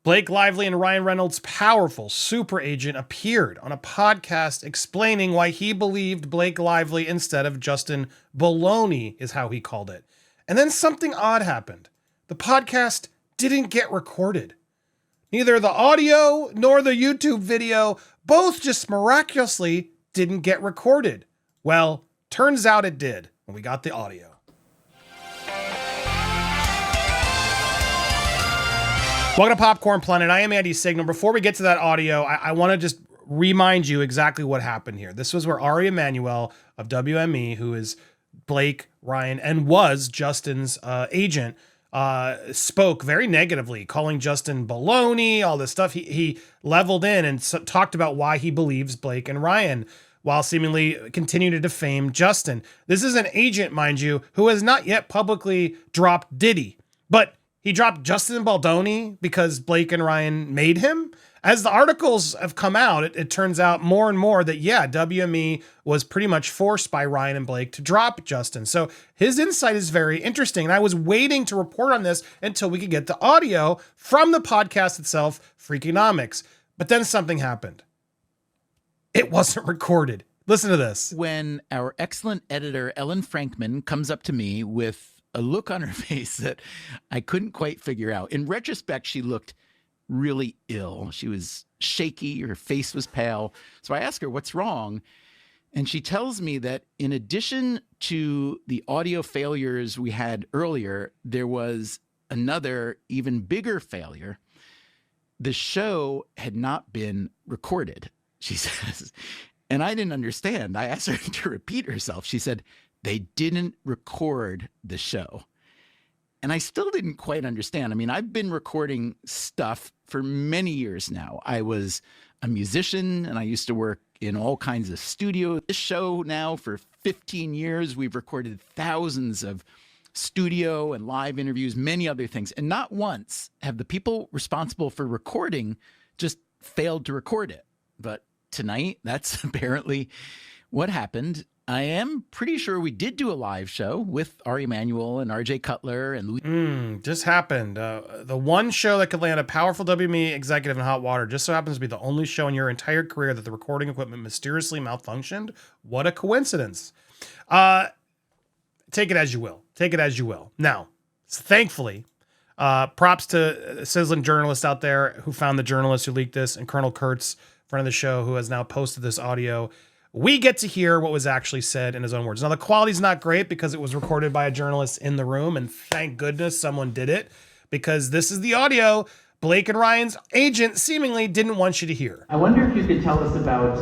Blake Lively and Ryan Reynolds' powerful super agent appeared on a podcast explaining why he believed Blake Lively instead of Justin Baloney, is how he called it. And then something odd happened. The podcast didn't get recorded. Neither the audio nor the YouTube video, both just miraculously didn't get recorded. Well, turns out it did when we got the audio. Welcome to Popcorn Planet. I am Andy Signore. Before we get to that audio, I want to just remind you exactly what happened here. This was where Ari Emanuel of WME, who is Blake, Ryan, and was Justin's agent, spoke very negatively, calling Justin baloney, all this stuff. He leveled in and talked about why he believes Blake and Ryan, while seemingly continue to defame Justin. This is an agent, mind you, who has not yet publicly dropped Diddy, but he dropped Justin Baldoni because Blake and Ryan made him. As the articles have come out, it turns out more and more that, yeah, WME was pretty much forced by Ryan and Blake to drop Justin. So his insight is very interesting. And I was waiting to report on this until we could get the audio from the podcast itself, Freakonomics. But then something happened. It wasn't recorded. Listen to this. When our excellent editor, Ellen Frankman, comes up to me with a look on her face that I couldn't quite figure out. In retrospect, she looked really ill. She was shaky. Her face was pale. So I asked her, what's wrong? And she tells me that in addition to the audio failures we had earlier, there was another even bigger failure. The show had not been recorded, she says. And I didn't understand. I asked her to repeat herself. She said, they didn't record the show. And I still didn't quite understand. I mean, I've been recording stuff for many years now. I was a musician and I used to work in all kinds of studios. This show now for 15 years, we've recorded thousands of studio and live interviews, many other things. And not once have the people responsible for recording just failed to record it. But tonight, that's apparently what happened. I am pretty sure we did do a live show with Ari Emanuel and RJ Cutler and Louis. Just happened. The one show that could land a powerful WME executive in hot water just so happens to be the only show in your entire career that the recording equipment mysteriously malfunctioned. What a coincidence. Take it as you will. Take it as you will. Now, thankfully, props to sizzling journalists out there who found the journalist who leaked this, and Colonel Kurtz, friend of the show, who has now posted this audio. We get to hear what was actually said in his own words. Now, the quality's not great because it was recorded by a journalist in the room, and thank goodness someone did it, because this is the audio Blake and Ryan's agent seemingly didn't want you to hear. I wonder if you could tell us about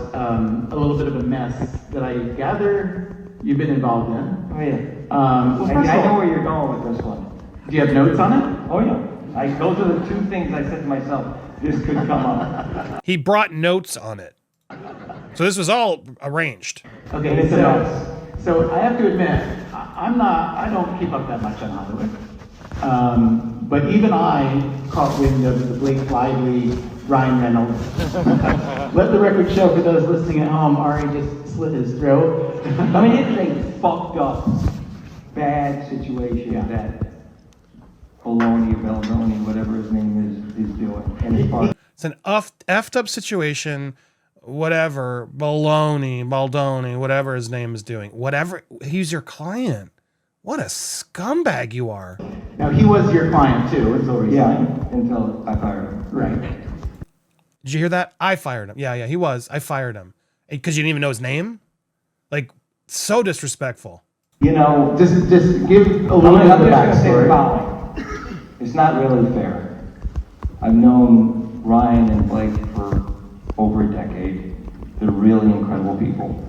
a little bit of a mess that I gather you've been involved in. Oh, yeah. I know where you're going with this one. Do you have notes on it? Oh, yeah. Those are the two things I said to myself, this could come up. He brought notes on it. So this was all arranged. Okay, so I have to admit, I don't keep up that much on Hollywood. But even I caught wind of the Blake Lively, Ryan Reynolds. Let the record show for those listening at home, Ari just slit his throat. I mean, it's a fucked up, bad situation that Baloney, whatever his name is doing. And it's part. It's an effed up situation. Whatever, Baldoni, whatever his name is doing, whatever, he's your client. What a scumbag you are. Now, he was your client too, until recently. Until I fired him. Right. Did you hear that? I fired him. Yeah, he was. I fired him. Because you didn't even know his name? Like, so disrespectful. You know, Just give a little bit of the backstory. It's not really fair. I've known Ryan and Blake for over a decade. They're really incredible people.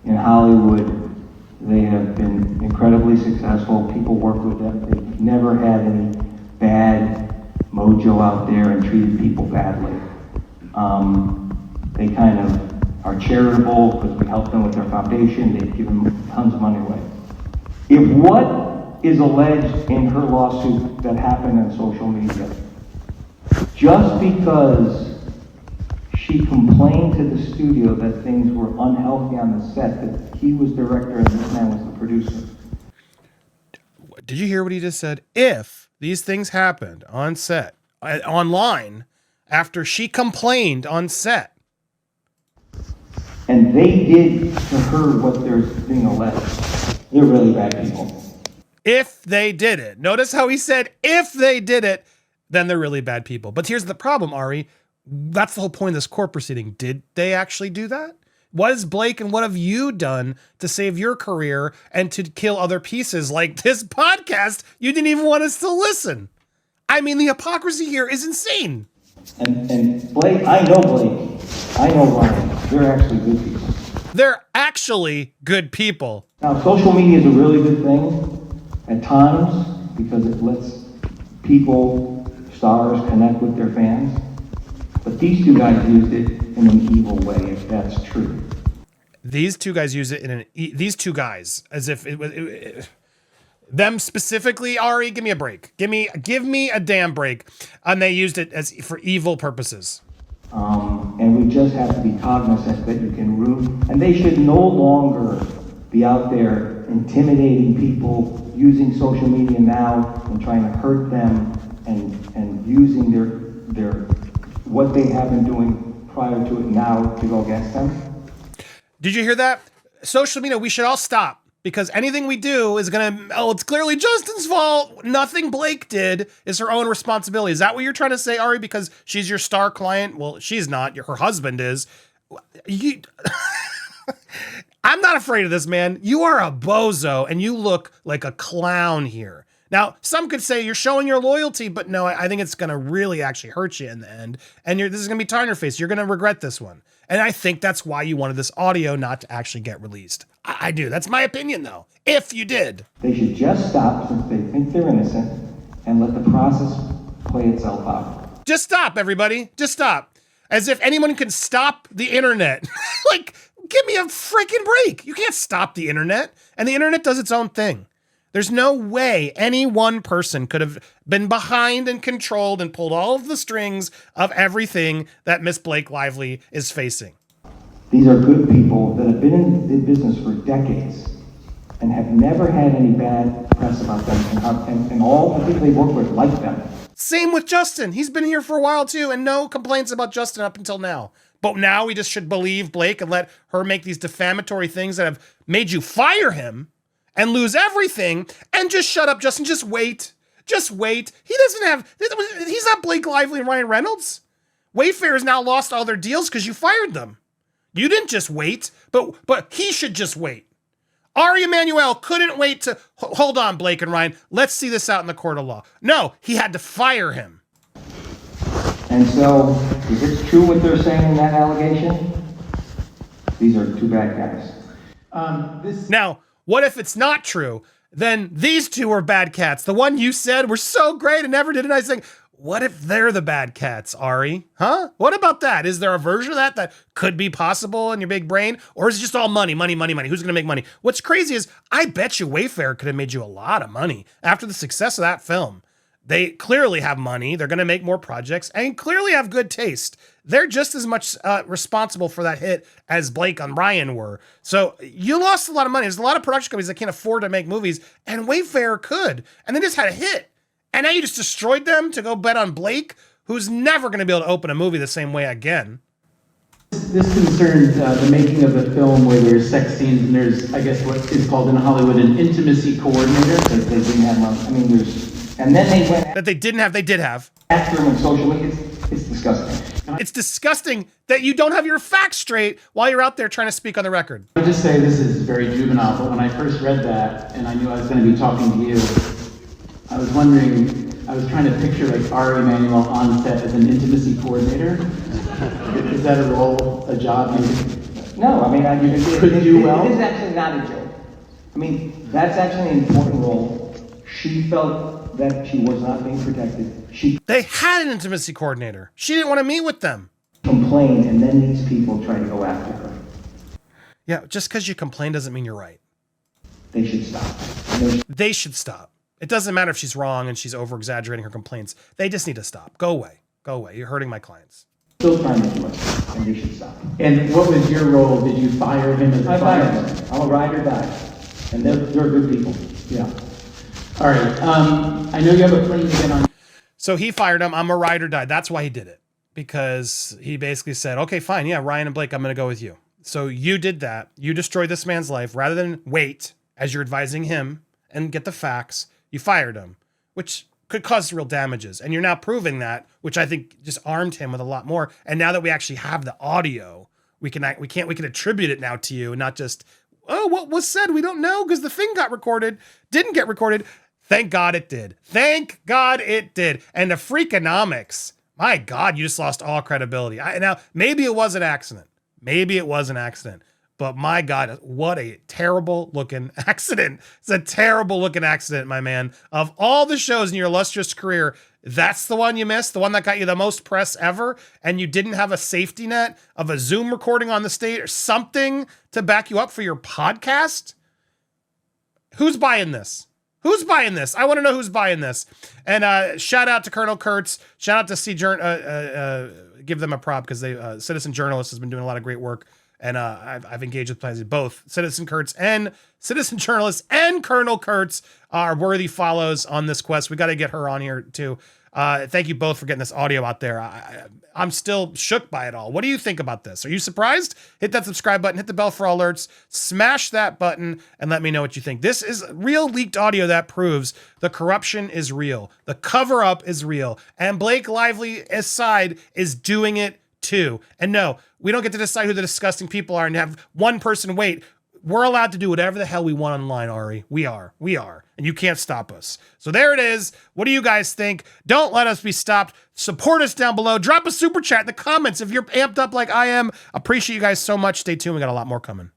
In Hollywood, they have been incredibly successful. People work with them. They've never had any bad mojo out there and treated people badly. They kind of are charitable because we help them with their foundation. They've given tons of money away. If what is alleged in her lawsuit that happened on social media, just because she complained to the studio that things were unhealthy on the set, that he was director and this man was the producer. Did you hear what he just said? If these things happened on set, online, after she complained on set. And they did to her what they're being alleged. They're really bad people. If they did it. Notice how he said, if they did it, then they're really bad people. But here's the problem, Ari. That's the whole point of this court proceeding. Did they actually do that? What is Blake and what have you done to save your career and to kill other pieces like this podcast you didn't even want us to listen? I mean, the hypocrisy here is insane. And Blake, I know Blake. I know Ryan. They're actually good people. They're actually good people. Now, social media is a really good thing at times because it lets people, stars, connect with their fans. But these two guys used it in an evil way, if that's true. These two guys use it in these two guys, as if it was them specifically. Ari, give me a break. Give me a damn break. And they used it as for evil purposes. And we just have to be cognizant that you can ruin, and they should no longer be out there intimidating people, using social media now and trying to hurt them and using their what they have been doing prior to it now to go against them. Did you hear that? Social media, we should all stop. Because anything we do is it's clearly Justin's fault. Nothing Blake did is her own responsibility. Is that what you're trying to say, Ari? Because she's your star client? Well, she's not. Her husband is. I'm not afraid of this, man. You are a bozo, and you look like a clown here. Now, some could say you're showing your loyalty, but no, I think it's going to really actually hurt you in the end. And this is going to be tar in your face. You're going to regret this one. And I think that's why you wanted this audio not to actually get released. I do. That's my opinion, though. If you did. They should just stop since they think they're innocent and let the process play itself out. Just stop, everybody. Just stop. As if anyone can stop the internet. Like, give me a freaking break. You can't stop the internet. And the internet does its own thing. There's no way any one person could have been behind and controlled and pulled all of the strings of everything that Miss Blake Lively is facing. These are good people that have been in the business for decades and have never had any bad press about them, and all the people they work with like them. Same with Justin. He's been here for a while too, and no complaints about Justin up until now. But now we just should believe Blake and let her make these defamatory things that have made you fire him and lose everything, and just shut up, Justin. Just wait. Just wait. He's not Blake Lively and Ryan Reynolds. Wayfair has now lost all their deals because you fired them. You didn't just wait, but he should just wait. Ari Emanuel couldn't wait to, hold on, Blake and Ryan, let's see this out in the court of law. No, he had to fire him. And so, if it's true what they're saying in that allegation, these are two bad guys. Now, what if it's not true? Then these two are bad cats. The one you said were so great and never did a nice thing. What if they're the bad cats, Ari? Huh? What about that? Is there a version of that could be possible in your big brain? Or is it just all money, money, money, money? Who's going to make money? What's crazy is I bet you Wayfair could have made you a lot of money after the success of that film. They clearly have money. They're going to make more projects and clearly have good taste. They're just as much responsible for that hit as Blake and Ryan were. So you lost a lot of money. There's a lot of production companies that can't afford to make movies, and Wayfair could. And they just had a hit. And now you just destroyed them to go bet on Blake, who's never going to be able to open a movie the same way again. This concerns the making of the film where there's sex scenes and there's, I guess, what is called in Hollywood an intimacy coordinator. That they didn't have, and then they went that they did have. After them on social media. It's disgusting. It's disgusting that you don't have your facts straight while you're out there trying to speak on the record. I would just say this is very juvenile, but when I first read that and I knew I was going to be talking to you, I was trying to picture like Ari Emanuel on set as an intimacy coordinator. Is that a role, a job you No, could do well? It is actually not a joke. That's actually an important role. She felt that she was not being protected. They had an intimacy coordinator. She didn't want to meet with them. Complained, and then these people try to go after her. Yeah, just because you complain doesn't mean you're right. They should stop. They should stop. It doesn't matter if she's wrong and she's over-exaggerating her complaints. They just need to stop. Go away. Go away. You're hurting my clients. Still trying to do it, and they should stop. And what was your role? Did you fire him as a fireman? I'm a ride or die. And they're good people. Yeah. All right. I know you have a plane to get on. So he fired him. I'm a ride or die. That's why he did it. because he basically said, okay, fine. Yeah, Ryan and Blake, I'm going to go with you. So you did that. You destroyed this man's life rather than wait as you're advising him and get the facts. You fired him, which could cause real damages. And you're now proving that, which I think just armed him with a lot more. And now that we actually have the audio, we can attribute it now to you and not just, oh, what was said? We don't know because the thing didn't get recorded. Thank God it did. Thank God it did. And the Freakonomics, my God, you just lost all credibility. Now, maybe it was an accident. But my God, what a terrible looking accident. It's a terrible looking accident, my man. Of all the shows in your illustrious career, that's the one you missed, the one that got you the most press ever, and you didn't have a safety net of a Zoom recording on the stage or something to back you up for your podcast? Who's buying this? Who's buying this? I want to know who's buying this. And shout out to Colonel Kurtz. Shout out to give them a prop because they Citizen Journalist has been doing a lot of great work. And I've engaged with both Citizen Kurtz and Citizen Journalist and Colonel Kurtz are worthy follows on this quest. We got to get her on here too. Thank you both for getting this audio out there. I'm still shook by it all. What do you think about this? Are you surprised? Hit that subscribe button, hit the bell for all alerts, smash that button, and let me know what you think. This is real leaked audio that proves the corruption is real. The cover up is real. And Blake Lively's side is doing it too. And no, we don't get to decide who the disgusting people are and have one person wait. We're allowed to do whatever the hell we want online, Ari. We are. And you can't stop us. So there it is. What do you guys think? Don't let us be stopped. Support us down below. Drop a super chat in the comments if you're amped up like I am. Appreciate you guys so much. Stay tuned. We got a lot more coming.